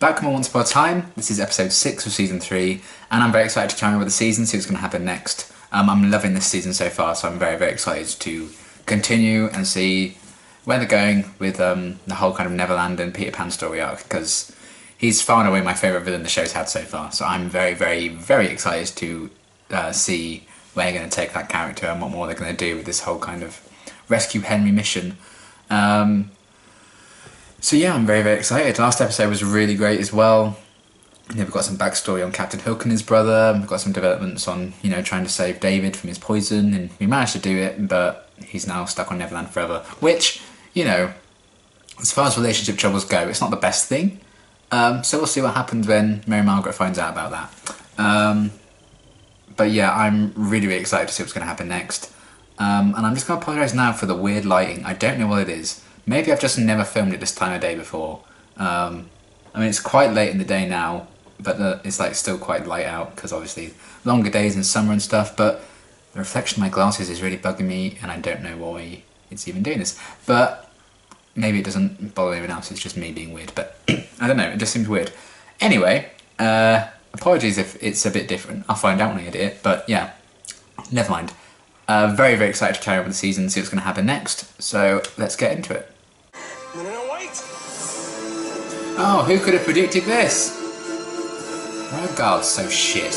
Back from Once Upon a Time, this is episode 6 of season 3, and I'm very excited to carry on with the season, see what's going to happen next. I'm loving this season so far, so I'm very excited to continue and see where they're going with the whole kind of Neverland and Peter Pan story arc, because he's far and away my favourite villain the show's had so far, so I'm very excited to see where they're going to take that character and what more they're going to do with this whole kind of rescue Henry mission. So yeah, I'm very excited. Last episode was really great as well. We've got some backstory on Captain Hook and his brother. We've got some developments on, trying to save David from his poison, and we managed to do it, but he's now stuck on Neverland forever. Which, as far as relationship troubles go, it's not the best thing. So we'll see what happens when Mary Margaret finds out about that. But yeah, I'm really excited to see what's going to happen next. And I'm just going to apologise now for the weird lighting. I don't know what it is. Maybe I've just never filmed it this time of day before. I mean, it's quite late in the day now, but it's like still quite light out because obviously longer days in summer and stuff, but the reflection of my glasses is really bugging me and I don't know why it's even doing this. But maybe it doesn't bother anyone else, it's just me being weird, but I don't know, it just seems weird. Anyway, apologies if it's a bit different. I'll find out when I edit it, but yeah, never mind. Very excited to carry on with the season and see what's going to happen next, so let's get into it. No, wait! Oh, who could have predicted this? Why are guards so shit?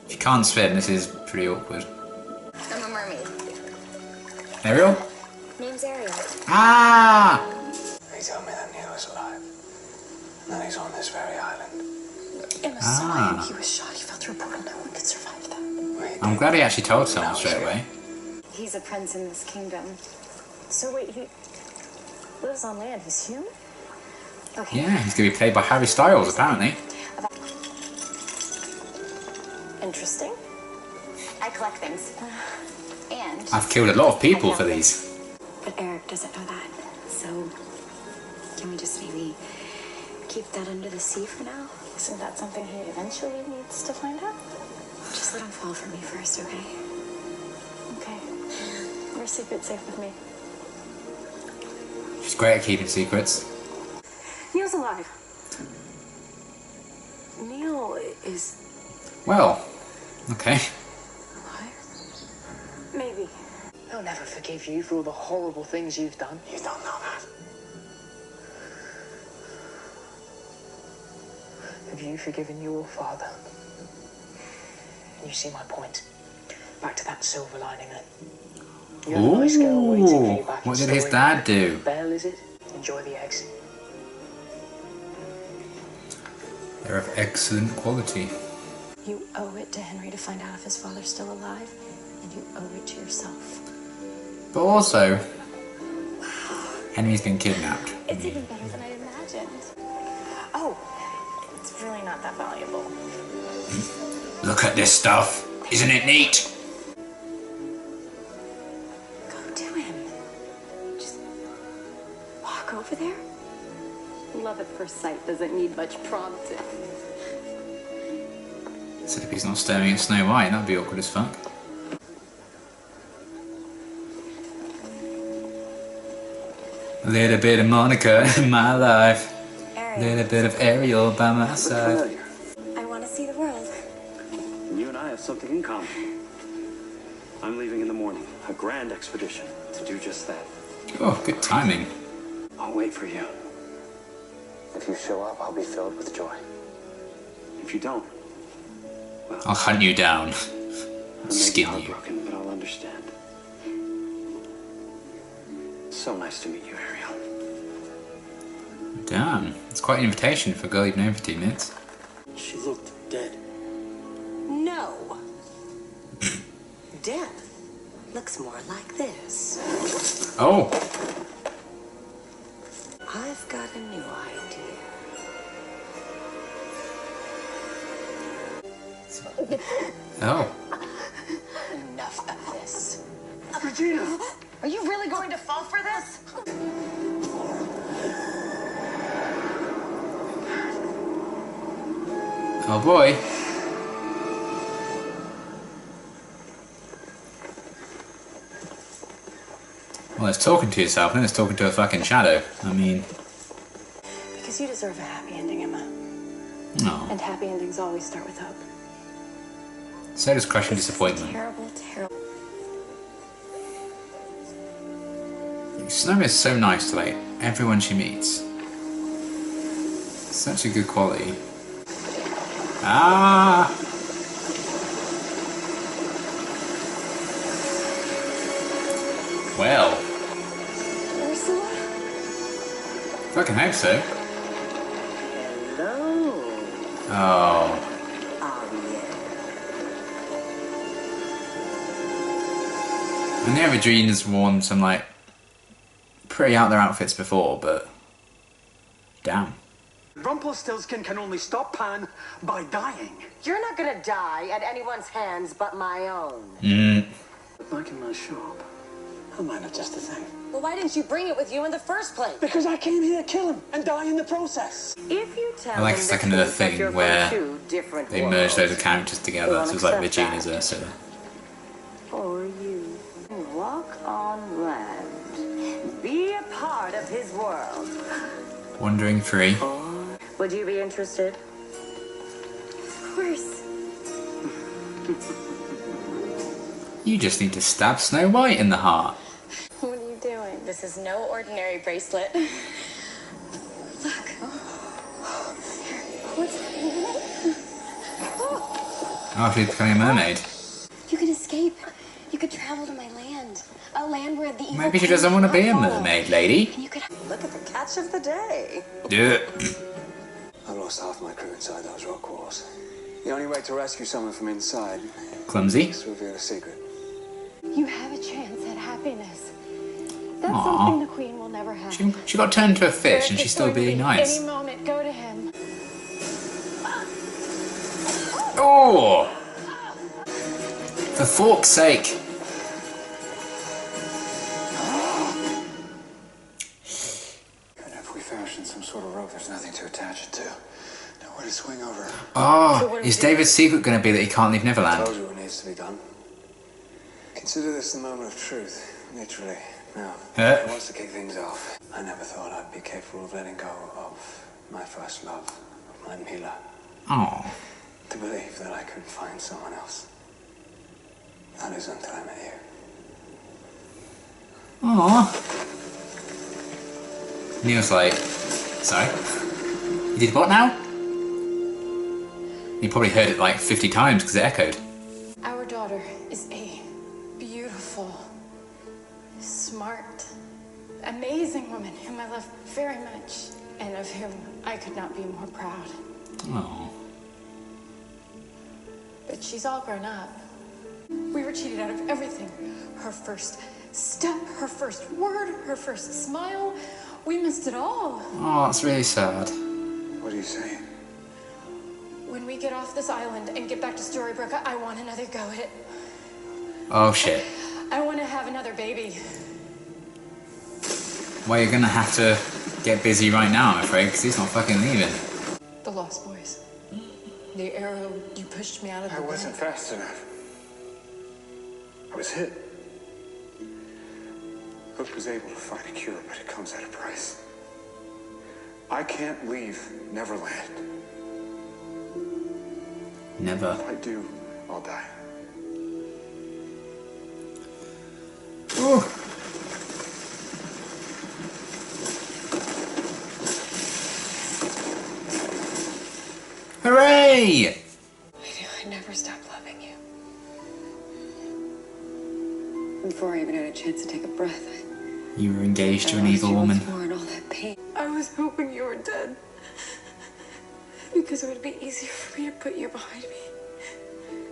If you can't swim, this is pretty awkward. I'm a mermaid. Ariel? Name's Ariel. Ah! They tell me that Neil is alive, and that he's on this very island. In a sign, he was shot. He fell through a portal. No one could survive that. Wait, I'm glad he actually told someone straight away. He's a prince in this kingdom. So wait, he lives on land. He's human? Okay. Yeah, he's going to be played by Harry Styles, apparently. Interesting. I collect things. And I've killed a lot of people for these. But Eric doesn't know that. So can we just maybe keep that under the sea for now? Isn't that something he eventually needs to find out? Just let him fall for me first, okay? Okay. Your secret's safe with me. She's great at keeping secrets. Neil's alive. Neil is Well, okay. alive? Maybe. He'll never forgive you for all the horrible things you've done. you don't know that. Have you forgiven your father? You see my point. Back to that silver lining then. You have a nice girl waiting for you back in What did his Story. dad do? Belle, is it? Enjoy the eggs. They're of excellent quality. You owe it to Henry to find out if his father's still alive, and you owe it to yourself. But also, Henry's been kidnapped. It's even better than I imagined. Oh, it's really not that valuable. Look at this stuff. Isn't it neat? Go to him. Just walk over there. Love at first sight doesn't need much prompting. Except if he's not staring at Snow White, that'd be awkward as fuck. A little bit of Monica in my life. A little bit of Ariel by my side. I want to see the world. You and I have something in common. I'm leaving in the morning, a grand expedition to do just that. Oh, good timing. I'll wait for you. If you show up, I'll be filled with joy. If you don't, well, I'll hunt you down. I may be Skin you. heartbroken, but I'll understand. So nice to meet you, Ariel. Damn, it's quite an invitation for a girl you've known for 2 minutes. She looked dead. No. Death looks more like this. Oh, I've got a new idea. oh. Enough of this. Regina! Are you really going to fall for this? Oh boy. Well, there's talking to yourself, and then there's talking to a fucking shadow. I mean... Because you deserve a happy ending, Emma. Oh. And happy endings always start with hope. So does crushing disappointment. Terrible, terrible. Snow is so nice to, like, everyone she meets. Such a good quality. Ah! Well. Ursula? Fucking hope so. Hello, Oh. Ariel. I know Regina's worn some, like, pretty out there outfits before, but... Damn. Rumpelstiltskin can only stop Pan by dying. You're not gonna die at anyone's hands but my own. Back in my shop. I might have just the thing. Well, why didn't you bring it with you in the first place? Because I came here to kill him and die in the process. If you tell I like them a the second of the truth that thing you're from where two different they worlds, merged loads of characters together, won't so it was like accept Regina's that. Ursula. Or you walk on land, be a part of his world. Wandering Free. Would you be interested? Of course. You just need to stab Snow White in the heart. What are you doing? This is no ordinary bracelet. Look. What's Oh, she's becoming a mermaid. You could escape. You could travel to my land. A land where the evil Maybe she king doesn't want to be a cannot follow. mermaid, lady. And you could Look at the catch of the day. Do it. I've lost half my crew inside those rock walls. The only way to rescue someone from inside Clumsy. is to reveal a secret. You have a chance at happiness. That's Aw. something the queen will never have. She got turned into a fish and Eric she's is still going to being leave nice. Any moment, go to him. Oh! For fork's sake. Even if we fashion some sort of rope, there's nothing to attach it to. Nowhere to swing over. Oh, is David's secret going to be that he can't leave I Neverland? told you what needs to be done. Consider this the moment of truth, literally. Now, Huh? who wants to kick things off? I never thought I'd be capable of letting go of my first love, of my Mila. Oh. To believe that I could find someone else. That is until I met you. Aw. Neil's like, sorry? You did what now? You probably heard it like 50 times because it echoed. Our daughter is a beautiful, smart, amazing woman whom I love very much and of whom I could not be more proud. Oh. But she's all grown up. We were cheated out of everything. Her first step, her first word, her first smile. We missed it all. Oh, that's really sad. What do you say? When we get off this island and get back to Storybrooke, I want another go at it. Oh shit. I want to have another baby. Well, you're gonna have to get busy right now, I'm afraid, because he's not fucking leaving. The Lost Boys. The arrow you pushed me out of the I wasn't bank. fast enough. I was hit. Hook was able to find a cure, but it comes at a price. I can't leave Neverland. Never. If I do, I'll die. Ooh. Hooray! I knew I'd never stop loving you. Before I even had a chance to take a breath, You were engaged to I an lost evil you woman. once more and all that pain. I was hoping you were dead. Because it would be easier for me to put you behind me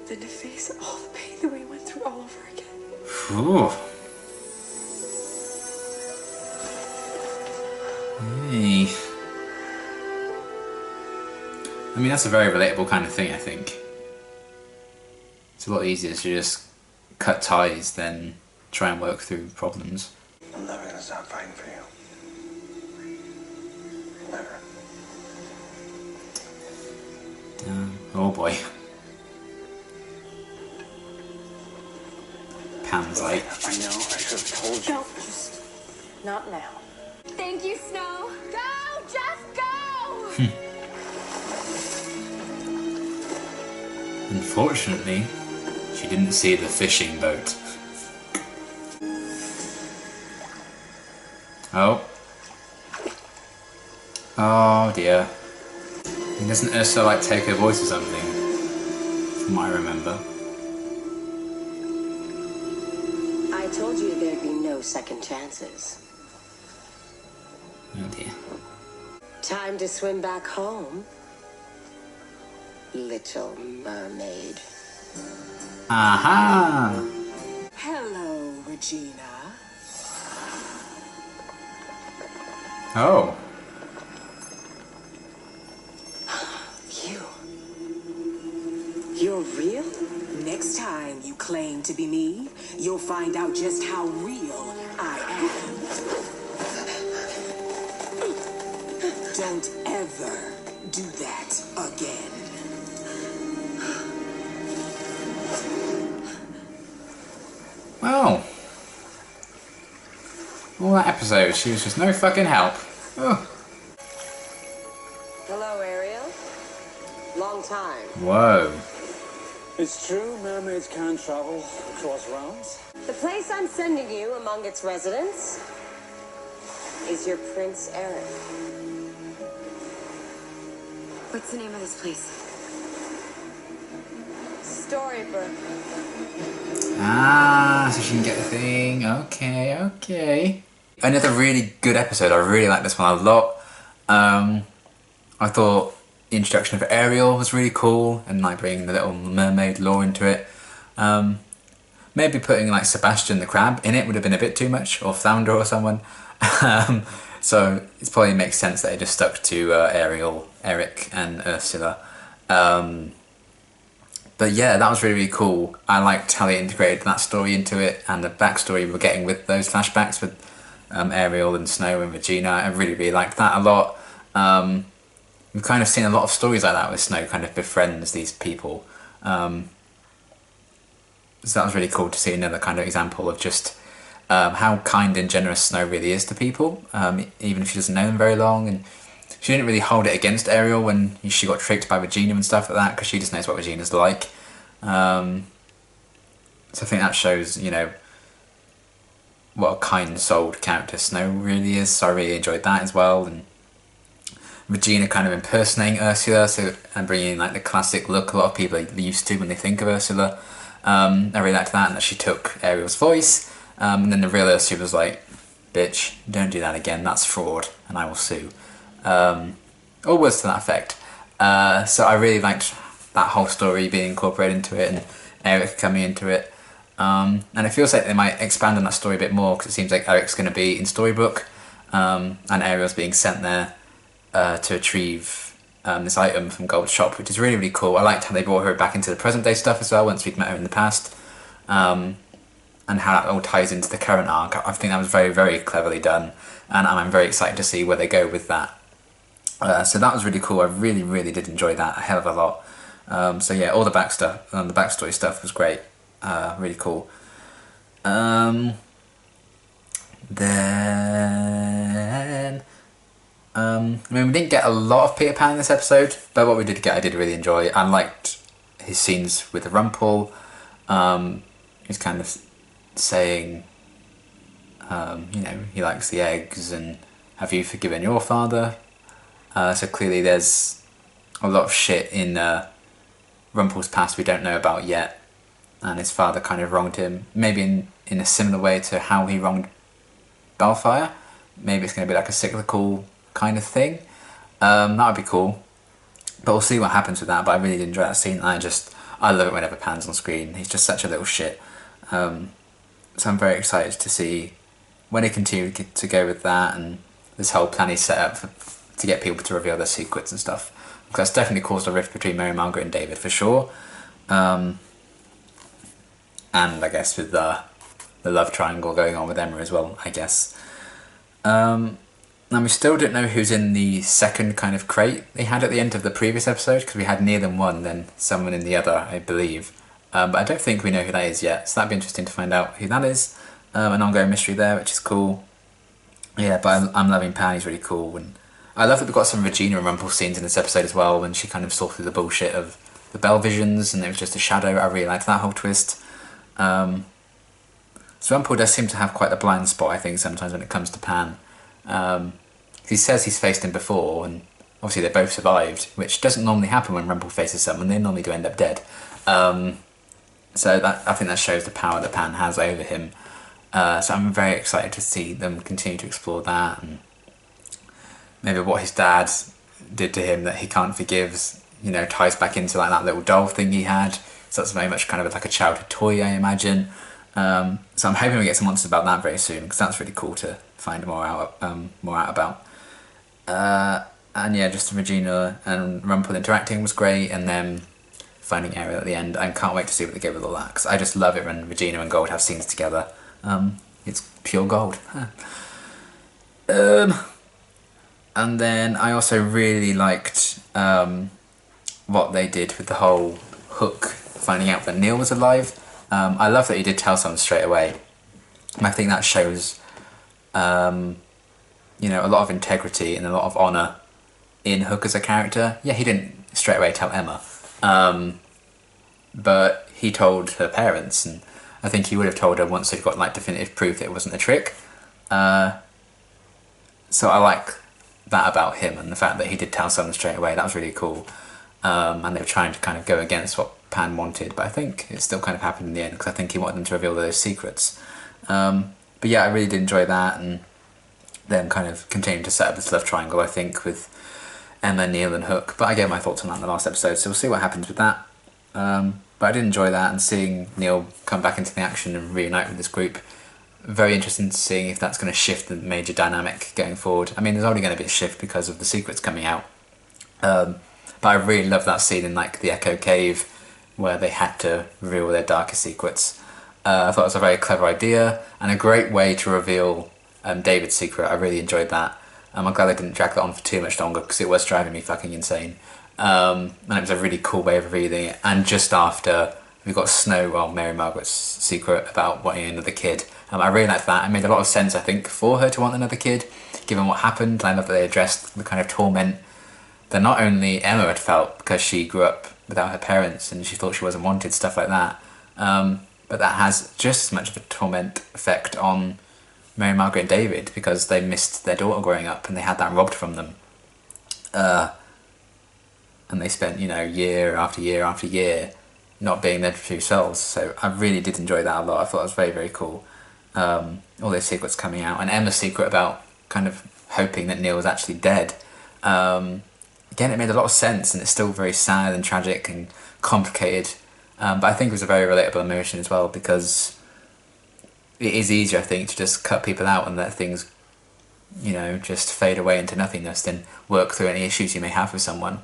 than to face all the pain that we went through all over again. Ooh. Hey. I mean, that's a very relatable kind of thing, I think. It's a lot easier to just cut ties than try and work through problems. I'm never gonna stop fighting for you. Never. Oh boy. Pam's like, I know, I should have told you. Don't just Not now. Thank you, Snow. Go! Just go! Unfortunately, she didn't see the fishing boat. Oh. Oh dear. Doesn't Ursula like take her voice or something? From what I remember. I told you there'd be no second chances. Oh dear. Time to swim back home, Little Mermaid. Aha! Hello, Regina. Oh. You're real? Next time you claim to be me, you'll find out just how real I am. Don't ever do that again. Well. All that episode, she was just no fucking help. Oh. Hello, Ariel. Long time. Whoa. It's true, mermaids can travel across realms. The place I'm sending you among its residents is your Prince Ariel. What's the name of this place? Storybook. Ah, so she can get the thing. Okay, okay. Another really good episode. I really like this one a lot. I thought the introduction of Ariel was really cool and like bringing the Little Mermaid lore into it. Maybe putting like Sebastian the Crab in it would have been a bit too much, or Flounder or someone. So it probably makes sense that it just stuck to Ariel, Eric and Ursula. But yeah, that was really, really cool. I liked how they integrated that story into it and the backstory we're getting with those flashbacks with Ariel and Snow and Regina. I really, really liked that a lot. We've kind of seen a lot of stories like that where Snow kind of befriends these people. So that was really cool to see another kind of example of just how kind and generous Snow really is to people, even if she doesn't know them very long. And she didn't really hold it against Ariel when she got tricked by Regina and stuff like that, because she just knows what Regina's like. So I think that shows, you know, what a kind-souled character Snow really is. So I really enjoyed that as well. And Regina kind of impersonating Ursula, and bringing like the classic look a lot of people are used to when they think of Ursula. I really liked that, and that she took Ariel's voice. And then the real Ursula was like, "Bitch, don't do that again. That's fraud, and I will sue." All words to that effect. So I really liked that whole story being incorporated into it, and Eric coming into it. And it feels like they might expand on that story a bit more, because it seems like Eric's going to be in Storybook, and Ariel's being sent there to retrieve this item from Gold's shop, which is really, really cool. I liked how they brought her back into the present day stuff as well, once we'd met her in the past, and how that all ties into the current arc. I think that was very, very cleverly done, and I'm very excited to see where they go with that. So that was really cool. I really, really did enjoy that a hell of a lot. So yeah, all the back stuff, the backstory stuff was great. Really cool. Then I mean, we didn't get a lot of Peter Pan in this episode, but what we did get I did really enjoy. I liked his scenes with Rumpel. He's kind of saying, you know, he likes the eggs and have you forgiven your father? So clearly there's a lot of shit in Rumpel's past we don't know about yet, and his father kind of wronged him, maybe in a similar way to how he wronged Balefire. Maybe it's going to be like a cyclical kind of thing. That would be cool, but we'll see what happens with that. But I really did enjoy that scene. I love it whenever Pan's on screen. He's just such a little shit. So I'm very excited to see when they continue to go with that, and this whole plan he's set up to get people to reveal their secrets and stuff. Because that's definitely caused a rift between Mary Margaret and David for sure. And I guess with the love triangle going on with Emma as well, I guess. Now we still don't know who's in the second kind of crate they had at the end of the previous episode, because we had near them one, then someone in the other, I believe. But I don't think we know who that is yet, so that'd be interesting to find out who that is. An ongoing mystery there, which is cool. Yeah, but I'm loving Pan. He's really cool, and I love that we've got some Regina and Rumple scenes in this episode as well. When she kind of saw through the bullshit of the Bell visions, and it was just a shadow. I really liked that whole twist. So Rumple does seem to have quite a blind spot, I think, sometimes when it comes to Pan. He says he's faced him before, and obviously they both survived, which doesn't normally happen when Rumple faces someone. They normally do end up dead. So that, I think that shows the power that Pan has over him. So I'm very excited to see them continue to explore that, and maybe what his dad did to him that he can't forgive, you know, ties back into like that little doll thing he had. So that's very much kind of like a childhood toy, I imagine. So I'm hoping we get some answers about that very soon, because that's really cool to find more out about. And yeah, just Regina and Rumple interacting was great, and then finding Ariel at the end. I can't wait to see what they get with all that, because I just love it when Regina and Gold have scenes together. It's pure gold. And then I also really liked what they did with the whole Hook finding out that Neil was alive. I love that he did tell someone straight away. And I think that shows, you know, a lot of integrity and a lot of honour in Hook as a character. Yeah, he didn't straight away tell Emma, but he told her parents, and I think he would have told her once they'd got like definitive proof that it wasn't a trick. So I like that about him, and the fact that he did tell someone straight away. That was really cool. And they were trying to kind of go against what Pan wanted, but I think it still kind of happened in the end, because I think he wanted them to reveal those secrets. But yeah, I really did enjoy that, and them kind of continuing to set up this love triangle, I think, with Emma, Neil and Hook. But I gave my thoughts on that in the last episode, so we'll see what happens with that. But I did enjoy that, and seeing Neil come back into the action and reunite with this group. Very interesting to see if that's going to shift the major dynamic going forward. I mean, there's only going to be a shift because of the secrets coming out. But I really love that scene in like the Echo Cave where they had to reveal their darkest secrets. I thought it was a very clever idea and a great way to reveal David's secret. I really enjoyed that. I'm glad they didn't drag that on for too much longer, because it was driving me fucking insane. And it was a really cool way of revealing it. And just after we got Snow, well, Mary Margaret's secret about wanting another kid. I really liked that. It made a lot of sense, I think, for her to want another kid, given what happened. I love that they addressed the kind of torment that not only Emma had felt because she grew up without her parents and she thought she wasn't wanted, stuff like that. But that has just as much of a torment effect on Mary Margaret and David, because they missed their daughter growing up and they had that robbed from them. And they spent, you know, year after year after year not being their true selves. So I really did enjoy that a lot. I thought it was very, very cool. All those secrets coming out, and Emma's secret about kind of hoping that Neil was actually dead. Again, it made a lot of sense, and it's still very sad and tragic and complicated. But I think it was a very relatable emotion as well, because it is easier, I think, to just cut people out and let things, you know, just fade away into nothingness than work through any issues you may have with someone.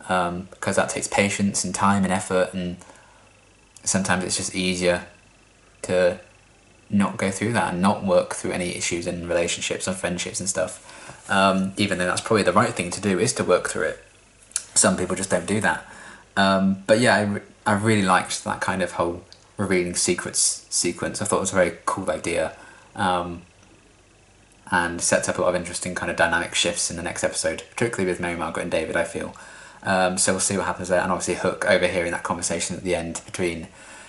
Because that takes patience and time and effort, and sometimes it's just easier to not go through that and not work through any issues in relationships and friendships and stuff. Even though that's probably the right thing to do, is to work through it. Some people just don't do that. But yeah, I really liked that kind of whole revealing secrets sequence. I thought it was a very cool idea. And sets up a lot of interesting kind of dynamic shifts in the next episode, particularly with Mary Margaret and David, I feel. So we'll see what happens there. And obviously Hook overhearing that conversation at the end between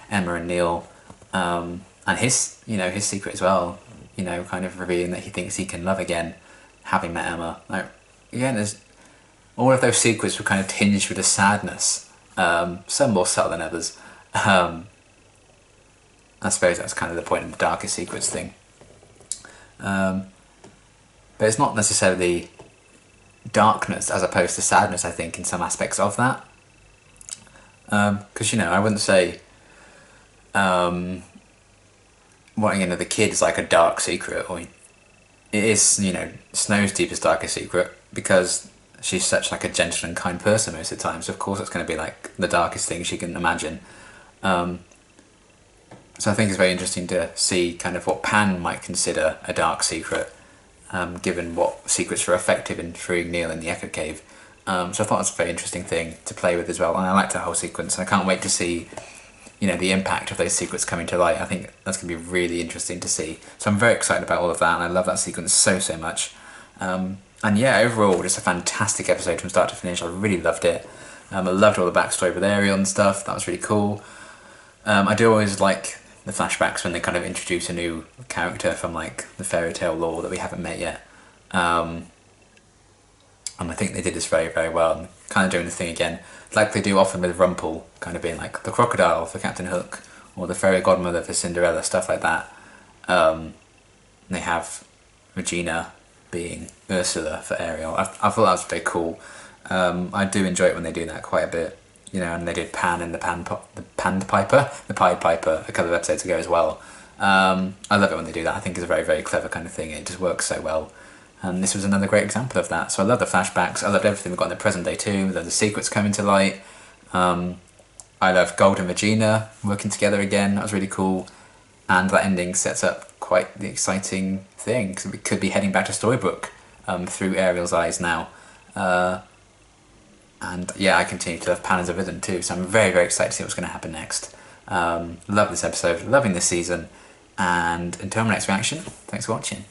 Emma and Neil, and his, you know, his secret as well, you know, kind of revealing that he thinks he can love again, having met Emma. Like, again, there's all of those secrets were kind of tinged with a sadness, some more subtle than others. I suppose that's kind of the point of the darkest secrets thing. But it's not necessarily darkness as opposed to sadness, I think, in some aspects of that. Because, you know, I wouldn't say wanting another kid is like a dark secret, or it is, you know, Snow's deepest, darkest secret, because she's such like a gentle and kind person most of the time, so of course it's going to be like the darkest thing she can imagine. So I think it's very interesting to see kind of what Pan might consider a dark secret, given what secrets were effective in freeing Neil in the Echo Cave. So I thought it was a very interesting thing to play with as well, and I liked that whole sequence, and I can't wait to see you know, the impact of those secrets coming to light. I think that's going to be really interesting to see. So I'm very excited about all of that, and I love that sequence so much. And yeah, overall, just a fantastic episode from start to finish. I really loved it. I loved all the backstory with Ariel and stuff. That was really cool. I do always like the flashbacks when they kind of introduce a new character from like the fairy tale lore that we haven't met yet. And I think they did this very well, and kind of doing the thing again, like they do often with Rumpel, kind of being like the crocodile for Captain Hook, or the fairy godmother for Cinderella, stuff like that. They have Regina being Ursula for Ariel. I thought that was very cool. I do enjoy it when they do that quite a bit, you know, and they did Pan and the Pied Piper a couple of episodes ago as well. I love it when they do that. I think it's a very clever kind of thing. It just works so well. And this was another great example of that. So I love the flashbacks. I loved everything we've got in the present day too. I love the secrets coming to light. I love Gold and Regina working together again. That was really cool. And that ending sets up quite the exciting thing, because we could be heading back to Storybrooke through Ariel's eyes now. And yeah, I continue to love Pan as a villain too, so I'm very excited to see what's going to happen next. Love this episode, loving this season, and until my next reaction, thanks for watching.